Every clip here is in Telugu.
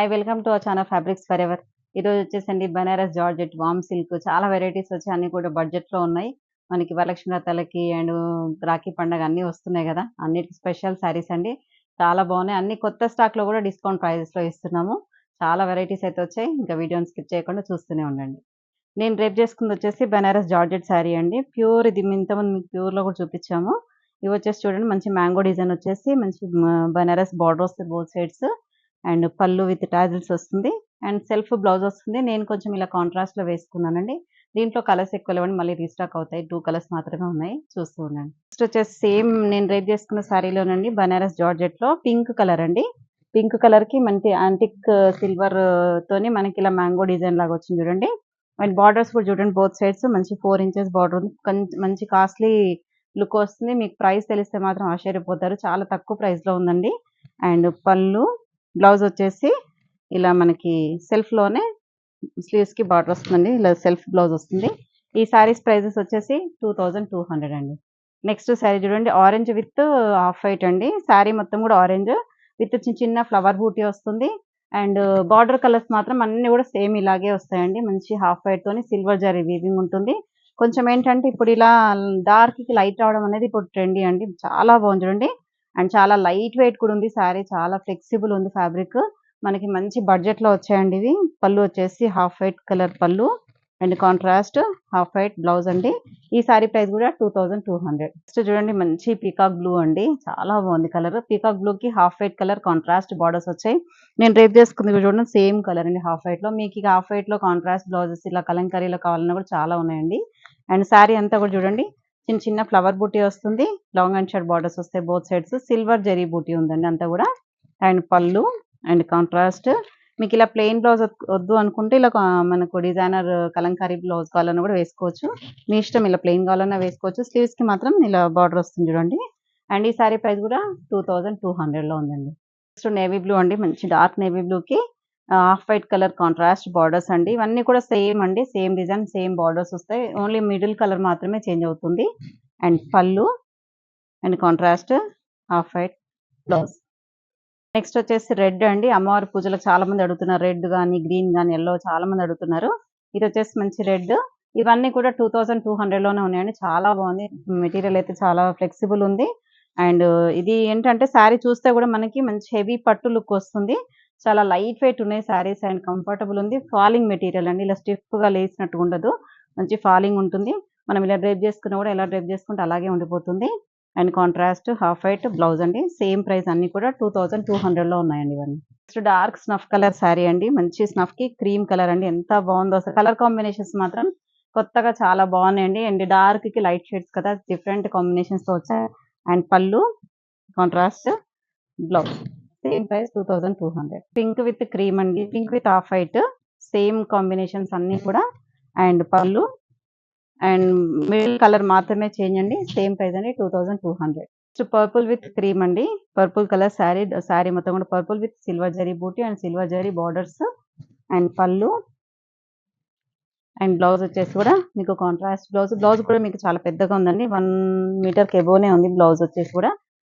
Hi welcome to our channel fabrics for ever. ఈరోజు వచ్చేసండి బనారస్ జార్జెట్ వామ్ సిల్క్ చాలా వెరైటీస్ వచ్చి అన్ని కూడా బడ్జెట్లో ఉన్నాయి. మనకి వరలక్ష్మి వ్రతాలకి అండ్ రాఖీ పండగ అన్నీ వస్తున్నాయి కదా, అన్నిటికి స్పెషల్ శారీస్ అండి. చాలా బాగున్నాయి, అన్ని కొత్త స్టాక్లో కూడా డిస్కౌంట్ ప్రైజెస్లో ఇస్తున్నాము. చాలా వెరైటీస్ అయితే వచ్చాయి. ఇంకా వీడియోని స్కిప్ చేయకుండా చూస్తూనే ఉండండి. నేను రేపు చేసుకుంది వచ్చేసి బనారస్ జార్జెట్ శారీ అండి. ప్యూర్, ఇది ఇంతకుముందు మీకు ప్యూర్లో కూడా చూపించాము. ఇవి వచ్చేసి చూడండి, మంచి మ్యాంగో డిజైన్ వచ్చేసి మంచి బనారస్ బార్డర్ వస్తుంది బోత్ సైడ్స్. అండ్ పళ్ళు విత్ టాజిల్స్ వస్తుంది. అండ్ సెల్ఫ్ బ్లౌజ్ వస్తుంది. నేను కొంచెం ఇలా కాంట్రాస్ట్లో వేసుకున్నానండి. దీంట్లో కలర్స్ ఎక్కువ లేవండి, మళ్ళీ రీస్టాక్ అవుతాయి. 2 కలర్స్ మాత్రమే ఉన్నాయి, చూస్తూ ఉండండి. నెక్స్ట్ వచ్చేసి సేమ్ నేను రేపు చేసుకున్న శారీలోనండి బనారస్ జార్జెట్లో పింక్ కలర్ అండి. పింక్ కలర్కి మంచి యాంటిక్ సిల్వర్ తోని మనకి ఇలా మ్యాంగో డిజైన్ లాగా వచ్చింది చూడండి. అండ్ బార్డర్స్ కూడా చూడండి, బోత్ సైడ్స్ మంచి 4 ఇంచెస్ బార్డర్ ఉంది. మంచి కాస్ట్లీ లుక్ వస్తుంది. మీకు ప్రైస్ తెలిస్తే మాత్రం ఆశ్చర్యపోతారు, చాలా తక్కువ ప్రైస్లో ఉందండి. అండ్ పళ్ళు, బ్లౌజ్ వచ్చేసి ఇలా మనకి సెల్ఫ్లోనే స్లీవ్స్కి బార్డర్ వస్తుందండి. ఇలా సెల్ఫ్ బ్లౌజ్ వస్తుంది. ఈ శారీస్ ప్రైజెస్ వచ్చేసి 2200 అండి. నెక్స్ట్ శారీ చూడండి, ఆరెంజ్ విత్ హాఫ్ వైట్ అండి. శారీ మొత్తం కూడా ఆరెంజ్ విత్ చిన్న ఫ్లవర్ బూటీ వస్తుంది. అండ్ బార్డర్ కలర్స్ మాత్రం అన్ని కూడా సేమ్ ఇలాగే వస్తాయండి. మంచి హాఫ్ వైట్ తోని సిల్వర్ జరీ వీవింగ్ ఉంటుంది. కొంచెం ఏంటంటే ఇప్పుడు ఇలా డార్క్కి లైట్ రావడం అనేది ఇప్పుడు ట్రెండీ అండి. చాలా బాగుంది చూడండి. అండ్ చాలా లైట్ వెయిట్ కూడా ఉంది శారీ, చాలా ఫ్లెక్సిబుల్ ఉంది ఫ్యాబ్రిక్. మనకి మంచి బడ్జెట్లో వచ్చాయండి ఇవి. పళ్ళు వచ్చేసి హాఫ్ వైట్ కలర్ పళ్ళు and contrast half white blouse అండి. ఈ శారీ ప్రైస్ కూడా 2200. నెక్స్ట్ చూడండి, మంచి పీకాక్ బ్లూ అండి, చాలా బాగుంది కలర్. పీకాక్ బ్లూకి half white colour contrast borders వచ్చాయి. నేను రేపు చేసుకుంది చూడండి, సేమ్ కలర్ అండి హాఫ్ వైట్లో. మీకు ఇక హాఫ్ వైట్లో కాంట్రాస్ట్ బ్లౌజెస్ ఇలా కలంకరీలో కావాలన్నా కూడా చాలా ఉన్నాయండి. అండ్ శారీ అంతా కూడా చూడండి, చిన్న ఫ్లవర్ బూటీ వస్తుంది. లాంగ్ అండ్ షార్ట్ బార్డర్స్ వస్తాయి బోత్ సైడ్స్. సిల్వర్ జరీ బూటీ ఉందండి అంతా కూడా. అండ్ పళ్ళు అండ్ కాంట్రాస్ట్. మీకు ఇలా ప్లెయిన్ బ్లౌజ్ వద్దు అనుకుంటే ఇలా మనకు డిజైనర్ కలంకారీ బ్లౌజ్ కావాలన్నా కూడా వేసుకోవచ్చు, మీ ఇష్టం. ఇలా ప్లెయిన్ కావాలన్నా వేసుకోవచ్చు. స్లీవ్స్కి మాత్రం ఇలా బార్డర్ వస్తుంది చూడండి. అండ్ ఈ శారీ ప్రైస్ కూడా 2200లో ఉందండి. నెక్స్ట్ నేవీ బ్లూ అండి, మంచి డార్క్ నేవీ బ్లూకి half white colour contrast borders అండి. ఇవన్నీ కూడా సేమ్ అండి, సేమ్ డిజైన్ సేమ్ బార్డర్స్ వస్తాయి. ఓన్లీ మిడిల్ కలర్ మాత్రమే చేంజ్ అవుతుంది. అండ్ పళ్ళు and contrast half white blouse. Next వచ్చేసి రెడ్ అండి. అమ్మవారి పూజలకు చాలా మంది అడుగుతున్నారు, రెడ్ కానీ గ్రీన్ కానీ ఎల్లో చాలా మంది అడుగుతున్నారు. ఇది వచ్చేసి మంచి రెడ్. ఇవన్నీ కూడా 2200లోనే ఉన్నాయండి. చాలా బాగుంది మెటీరియల్, అయితే చాలా ఫ్లెక్సిబుల్ ఉంది. అండ్ ఇది ఏంటంటే శారీ చూస్తే కూడా మనకి మంచి హెవీ పట్టు లుక్ వస్తుంది. చాలా లైట్ వెయిట్ ఉన్నాయి శారీస్ అండ్ కంఫర్టబుల్ ఉంది. ఫాలింగ్ మెటీరియల్ అండి, ఇలా స్టిఫ్గా లేసినట్టు ఉండదు, మంచి ఫాలింగ్ ఉంటుంది. మనం ఇలా డ్రైప్ చేసుకున్నా కూడా ఎలా డ్రైప్ చేసుకుంటే అలాగే ఉండిపోతుంది. And contrast half white blouse అండి. సేమ్ ప్రైస్ అన్ని కూడా 2200లో ఉన్నాయండి ఇవన్నీ. Next dark snuff colour sari అండి. మంచి స్నఫ్కి క్రీమ్ కలర్ అండి, ఎంత బాగుందో అసలు. కలర్ కాంబినేషన్స్ మాత్రం కొత్తగా చాలా బాగున్నాయండి. అండ్ డార్క్కి లైట్ షేడ్స్ కదా, డిఫరెంట్ కాంబినేషన్స్తో వచ్చాయి. అండ్ పళ్ళు contrast blouse. Same price 2200. Pink with cream అండి, pink with half white, same combinations అన్నీ కూడా. అండ్ పళ్ళు అండ్ మిడిల్ కలర్ మాత్రమే చేంజ్ అండి. సేమ్ ప్రైస్ అండి 2200. నెక్స్ట్ పర్పుల్ విత్ క్రీమ్ అండి. పర్పుల్ కలర్ శారీ మొత్తం కూడా పర్పుల్ విత్ సిల్వర్ జరీ బూటీ and silver zari borders. And పళ్ళు అండ్ బ్లౌజ్ వచ్చేసి కూడా మీకు కాంట్రాస్ట్ బ్లౌజ్ కూడా మీకు చాలా పెద్దగా ఉందండి. 1 మీటర్కి ఎబోనే ఉంది బ్లౌజ్ వచ్చేసి కూడా.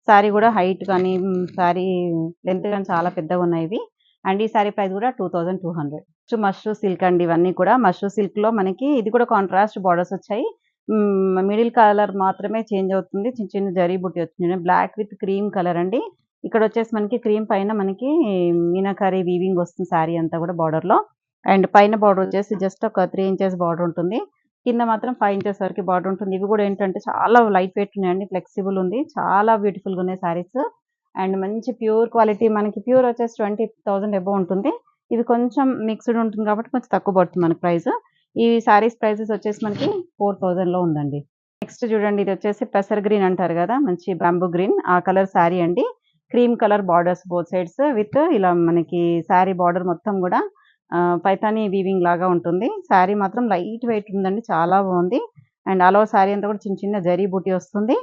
శారీ కూడా హైట్ కానీ శారీ లెంత్ కానీ చాలా పెద్దగా ఉన్నాయి ఇవి. అండ్ ఈ శారీ ప్రైస్ కూడా 2200. మష్రూ సిల్క్ అండి. ఇవన్నీ కూడా మష్రూ సిల్క్లో మనకి ఇది కూడా కాంట్రాస్ట్ బార్డర్స్ వచ్చాయి. మిడిల్ కలర్ మాత్రమే చేంజ్ అవుతుంది, చిన్న జరీ బుట్టి వచ్చింది. బ్లాక్ విత్ క్రీమ్ కలర్ అండి. ఇక్కడ వచ్చేసి మనకి క్రీమ్ పైన మనకి మీనాకారి వీవింగ్ వస్తుంది శారీ అంతా కూడా బార్డర్లో. అండ్ పైన బార్డర్ వచ్చేసి జస్ట్ ఒక 3 ఇంచెస్ బార్డర్ ఉంటుంది. కింద మాత్రం 5 ఇంచెస్ వరకు బార్డర్ ఉంటుంది. ఇవి కూడా ఏంటంటే చాలా లైట్ వెయిట్ ఉన్నాయండి, ఫ్లెక్సిబుల్ ఉంది, చాలా బ్యూటిఫుల్గా ఉన్నాయి శారీస్. అండ్ మంచి ప్యూర్ క్వాలిటీ. మనకి ప్యూర్ వచ్చేసి 20,000 ఎబో ఉంటుంది. ఇది కొంచెం మిక్స్డ్ ఉంటుంది కాబట్టి కొంచెం తక్కువ పడుతుంది మనకి ప్రైస్. ఈ శారీస్ ప్రైసెస్ వచ్చేసి మనకి 4000లో ఉందండి. నెక్స్ట్ చూడండి, ఇది వచ్చేసి పెసర్ గ్రీన్ అంటారు కదా, మంచి బ్యాంబూ గ్రీన్ ఆ కలర్ శారీ అండి. Cream colour borders both sides with ఇలా మనకి శారీ బార్డర్ మొత్తం కూడా పైతానీ వీవింగ్ లాగా ఉంటుంది. శారీ మాత్రం లైట్ వెయిట్ ఉందండి, చాలా బాగుంది. అండ్ ఆల్ ఓవర్ శారీ అంతా కూడా చిన్న జరీ బూటీ వస్తుంది.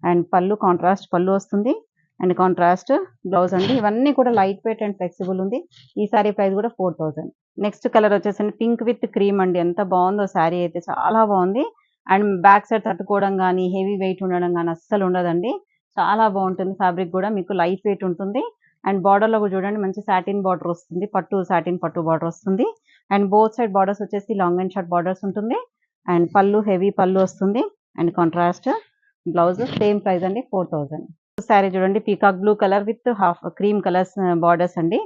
అండ్ పళ్ళు కాంట్రాస్ట్ పళ్ళు వస్తుంది. అండ్ కాంట్రాస్ట్ బ్లౌజ్ అండి. ఇవన్నీ కూడా లైట్ వెయిట్ అండ్ ఫ్లెక్సిబుల్ ఉంది. ఈ శారీ ప్రైస్ కూడా 4000. నెక్స్ట్ కలర్ వచ్చేసండి పింక్ విత్ క్రీమ్ అండి. ఎంత బాగుందో శారీ అయితే, చాలా బాగుంది. అండ్ బ్యాక్ సైడ్ తట్టుకోవడం కానీ హెవీ వెయిట్ ఉండడం కానీ అస్సలు ఉండదండి, చాలా బాగుంటుంది. ఫ్యాబ్రిక్ కూడా మీకు లైట్ వెయిట్ ఉంటుంది. అండ్ బార్డర్‌లో కూడా చూడండి మంచి సాటిన్ బార్డర్ వస్తుంది. సాటిన్ పట్టు బార్డర్ వస్తుంది. అండ్ బోత్ సైడ్ బార్డర్స్ వచ్చేసి లాంగ్ అండ్ షార్ట్ బార్డర్స్ ఉంటుంది. అండ్ పళ్ళు హెవీ పళ్ళు వస్తుంది. And contrast blouse same price అండి 4000. శారీ చూడండి peacock blue colour with half cream colours borders అండి.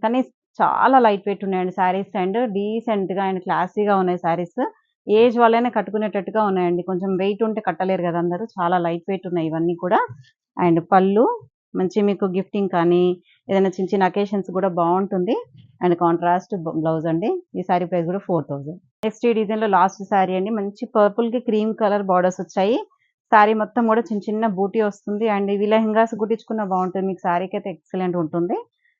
కానీ చాలా లైట్ వెయిట్ ఉన్నాయండి శారీస్ అండ్ డీసెంట్‌గా అండ్ క్లాసీగా ఉన్నాయి శారీస్. ఏజ్ వాళ్ళైనా కట్టుకునేటట్టుగా ఉన్నాయండి. కొంచెం వెయిట్ ఉంటే కట్టలేరు కదా అందరూ. చాలా లైట్ వెయిట్ ఉన్నాయి ఇవన్నీ కూడా. అండ్ పళ్ళు మంచి మీకు గిఫ్టింగ్ కానీ ఏదైనా చిన్న చిన్న అకేషన్స్ కూడా బావుంటుంది. అండ్ కాంట్రాస్ట్ బ్లౌజ్ అండి. ఈ శారీ ప్రైస్ కూడా 4000. నెక్స్ట్ ఈ డిజైన్‌లో లాస్ట్ శారీ అండి. మంచి పర్పుల్‌కి క్రీమ్ కలర్ బార్డర్స్ వచ్చాయి. శారీ మొత్తం కూడా చిన్న చిన్న బూటీ వస్తుంది. అండ్ ఇవి లెహెంగాస్ కుట్టించుకున్న బావుంటుంది. మీకు శారీకైతే ఎక్సలెంట్ ఉంటుంది.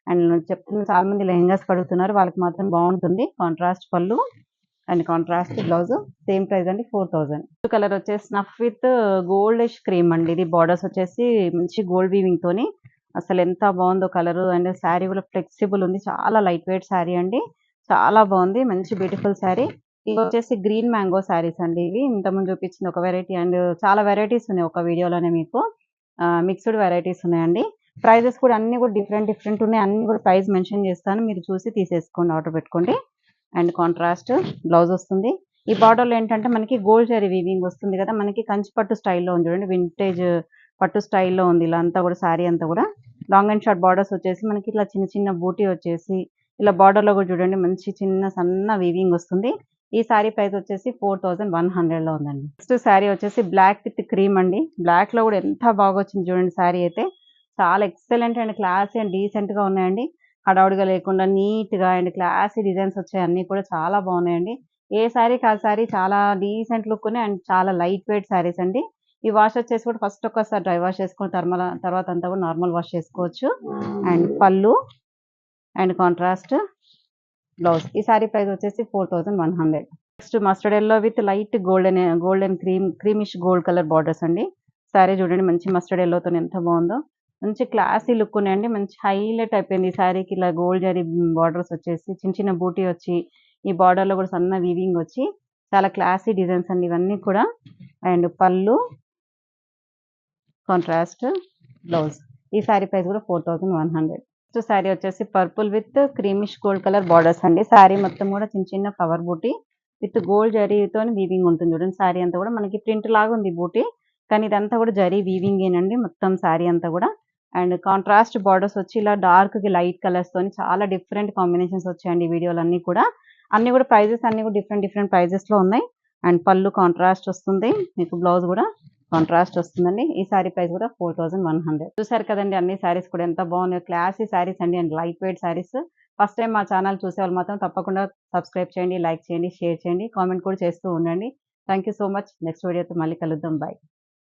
అండ్ చెప్తున్న చాలా మంది లెహెంగాస్ అడుగుతున్నారు. వాళ్ళకి మాత్రం బావుంటుంది. కాంట్రాస్ట్ పళ్ళు and contrast blouse same price అండి 4000. కలర్ వచ్చేసి స్నఫ్ విత్ గోల్డిష్ క్రీమ్ అండి. ఇది బార్డర్స్ వచ్చేసి మంచి గోల్డ్ వీవింగ్ తోని అసలు ఎంత బాగుందో కలర్. అండ్ శారీ కూడా ఫ్లెక్సిబుల్ ఉంది. చాలా లైట్ వెయిట్ శారీ అండి. చాలా బాగుంది. మంచి బ్యూటిఫుల్ శారీ. ఇవి వచ్చేసి గ్రీన్ మ్యాంగో శారీస్ అండి. ఇవి ఇంతకుముందు చూపించింది ఒక వెరైటీ అండ్ చాలా వెరైటీస్ ఉన్నాయి ఒక వీడియోలోనే మీకు. మిక్స్డ్ వెరైటీస్ ఉన్నాయండి. ప్రైజెస్ కూడా అన్ని కూడా డిఫరెంట్ ఉన్నాయి. అన్ని కూడా ప్రైస్ మెన్షన్ చేస్తాను. మీరు చూసి తీసేసుకోండి, ఆర్డర్ పెట్టుకోండి. అండ్ కాంట్రాస్ట్ బ్లౌజ్ వస్తుంది. ఈ బార్డర్‌లో ఏంటంటే మనకి గోల్డ్ జరీ వీవింగ్ వస్తుంది కదా! మనకి కంచి పట్టు స్టైల్‌లో ఉంది చూడండి. వింటేజ్ పట్టు స్టైల్‌లో ఉంది. ఇలా అంతా కూడా శారీ అంతా కూడా లాంగ్ అండ్ షార్ట్ బార్డర్స్ వచ్చేసి మనకి ఇట్లా చిన్న చిన్న బూటీ వచ్చేసి ఇలా బార్డర్‌లో కూడా చూడండి మంచి చిన్న సన్న వీవింగ్ వస్తుంది. ఈ శారీ ప్రైస్ వచ్చేసి 4100లో ఉందండి. నెక్స్ట్ శారీ వచ్చేసి బ్లాక్ విత్ క్రీమ్ అండి. బ్లాక్‌లో కూడా ఎంత బాగొచ్చింది చూడండి శారీ అయితే. చాలా ఎక్సలెంట్ అండ్ క్లాసీ అండ్ డీసెంట్‌గా ఉన్నాయండి. హడావుడిగా లేకుండా నీట్‌గా అండ్ క్లాసీ డిజైన్స్ వచ్చాయి. అన్నీ కూడా చాలా బాగున్నాయండి. ఏ శారీకి ఆ శారీ చాలా డీసెంట్ లుక్ ఉన్నాయి. అండ్ చాలా లైట్ వెయిట్ శారీస్ అండి. ఈ వాష్ వచ్చేసి కూడా ఫస్ట్ ఒక్కసారి డ్రై వాష్ చేసుకొని తర్వాత అంతా కూడా నార్మల్ వాష్ చేసుకోవచ్చు. అండ్ పళ్ళు అండ్ కాంట్రాస్ట్ బ్లౌజ్. ఈ శారీ ప్రైస్ వచ్చేసి 4100. Next mustard yellow with light golden creamish gold colour borders అండి. శారీ చూడండి మంచి మస్టర్డ్ యెల్లోతోని ఎంత బాగుందో. మంచి క్లాసీ లుక్ ఉన్నాయండి. మంచి హైలైట్ అయిపోయింది ఈ శారీకి. ఇలా గోల్డ్ జరీ బార్డర్స్ వచ్చేసి చిన్న చిన్న బూటీ వచ్చి ఈ బార్డర్‌లో కూడా సన్న వీవింగ్ వచ్చి చాలా క్లాసీ డిజైన్స్ అండి ఇవన్నీ కూడా. అండ్ పళ్ళు కాంట్రాస్ట్ బ్లౌజ్. ఈ శారీ ప్రైస్ కూడా 4100. నెక్స్ట్ శారీ వచ్చేసి purple with creamish gold colour borders అండి. శారీ మొత్తం కూడా చిన్న చిన్న ఫ్లవర్ బూటీ విత్ గోల్డ్ జరీతోని వీవింగ్ ఉంటుంది చూడండి. శారీ అంతా కూడా మనకి ప్రింట్ లాగా ఉంది బూటీ. కానీ ఇదంతా కూడా జరీ వీవింగేనండి మొత్తం శారీ అంతా కూడా. అండ్ కాంట్రాస్ట్ బార్డర్స్ వచ్చి ఇలా డార్క్‌కి లైట్ కలర్స్‌తోని చాలా డిఫరెంట్ కాంబినేషన్స్ వచ్చాయండి ఈ వీడియోలో అన్నీ కూడా. అన్నీ కూడా ప్రైజెస్ అన్నీ కూడా డిఫరెంట్ ప్రైజెస్‌లో ఉన్నాయి. అండ్ పళ్ళు కాంట్రాస్ట్ వస్తుంది. మీకు బ్లౌజ్ కూడా కాంట్రాస్ట్ వస్తుందండి. ఈ శారీ ప్రైస్ కూడా 4100. చూసారు కదండీ అన్ని శారీస్ కూడా ఎంత బాగున్నాయో. క్లాసీ శారీస్ అండి and light weight saris. First time మా ఛానల్ చూసేవాళ్ళు మాత్రం తప్పకుండా సబ్స్క్రైబ్ చేయండి, లైక్ చేయండి, షేర్ చేయండి, కామెంట్ కూడా చేస్తూ ఉండండి. Thank you so much. Next వీడియోతో మళ్ళీ కలుద్దాం. బై.